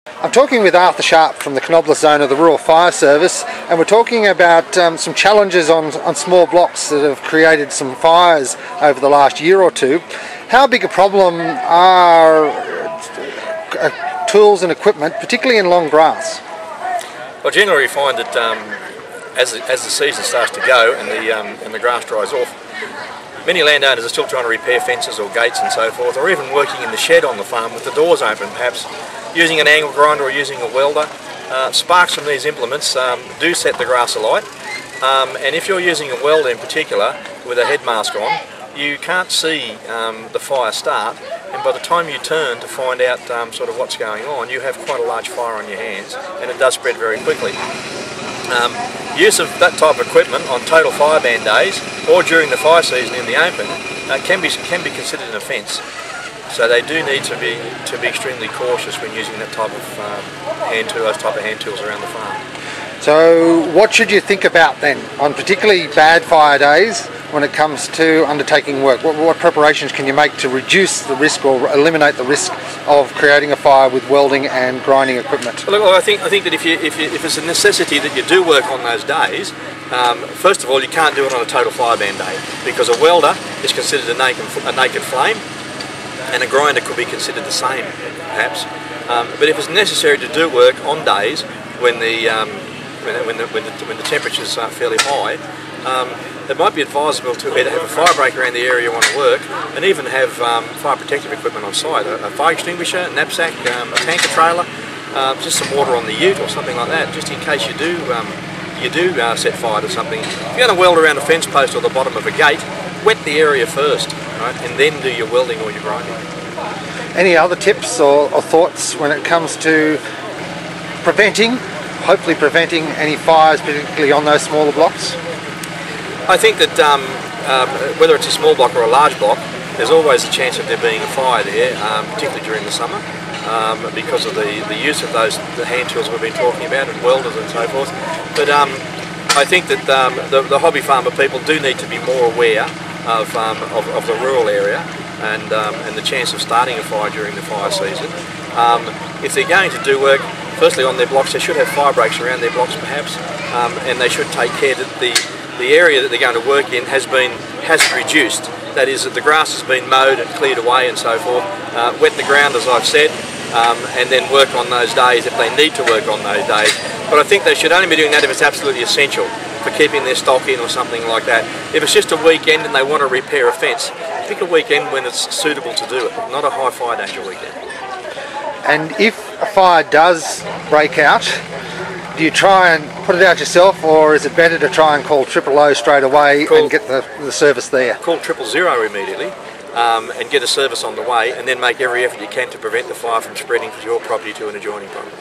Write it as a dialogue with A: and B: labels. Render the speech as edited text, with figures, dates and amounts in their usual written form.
A: I'm talking with Arthur Sharp from the Canobola Zone of the Rural Fire Service, and we're talking about some challenges on small blocks that have created some fires over the last year or two. How big a problem are tools and equipment, particularly in long grass?
B: Well, generally we find that as the season starts to go and the grass dries off, many landowners are still trying to repair fences or gates and so forth, or even working in the shed on the farm with the doors open, perhaps using an angle grinder or using a welder. Sparks from these implements do set the grass alight, and if you're using a welder in particular with a head mask on, you can't see the fire start, and by the time you turn to find out sort of what's going on, you have quite a large fire on your hands, and it does spread very quickly. Use of that type of equipment on total fire ban days or during the fire season in the open can be considered an offence. So they do need to be extremely cautious when using that type of those type of hand tools around the farm. So what should you think about then on particularly bad fire days when it comes to undertaking work? What preparations can you make to reduce the risk or eliminate the risk of creating a fire with welding and grinding equipment? Well, look, I think that if it's a necessity that you do work on those days, first of all, you can't do it on a total fire ban day, because a welder is considered a naked flame, and a grinder could be considered the same, perhaps. But if it's necessary to do work on days when the temperatures are fairly high, it might be advisable to either have a fire break around the area you want to work, and even have fire protective equipment on site, a fire extinguisher, a knapsack, a tanker trailer, just some water on the ute or something like that, just in case you do set fire to something. If you're going to weld around a fence post or the bottom of a gate, wet the area first, right, and then do your welding or your grinding. Any other tips or thoughts when it comes to hopefully preventing any fires, particularly on those smaller blocks? I think that whether it's a small block or a large block, there's always a chance of there being a fire there, particularly during the summer, because of the use of the hand tools we've been talking about, and welders and so forth. But I think that the hobby farmer people do need to be more aware of the rural area and the chance of starting a fire during the fire season. If they're going to do work, firstly on their blocks, they should have fire breaks around their blocks perhaps, and they should take care that the area that they're going to work in has reduced. That is, that the grass has been mowed and cleared away and so forth. Wet the ground, as I've said, and then work on those days if they need to work on those days. But I think they should only be doing that if it's absolutely essential for keeping their stock in or something like that. If it's just a weekend and they want to repair a fence, pick a weekend when it's suitable to do it, not a high fire danger weekend. And if a fire does break out, do you try and put it out yourself, or is it better to try and call 000 straight away and get the service there? Call 000 immediately and get a service on the way, and then make every effort you can to prevent the fire from spreading from your property to an adjoining property.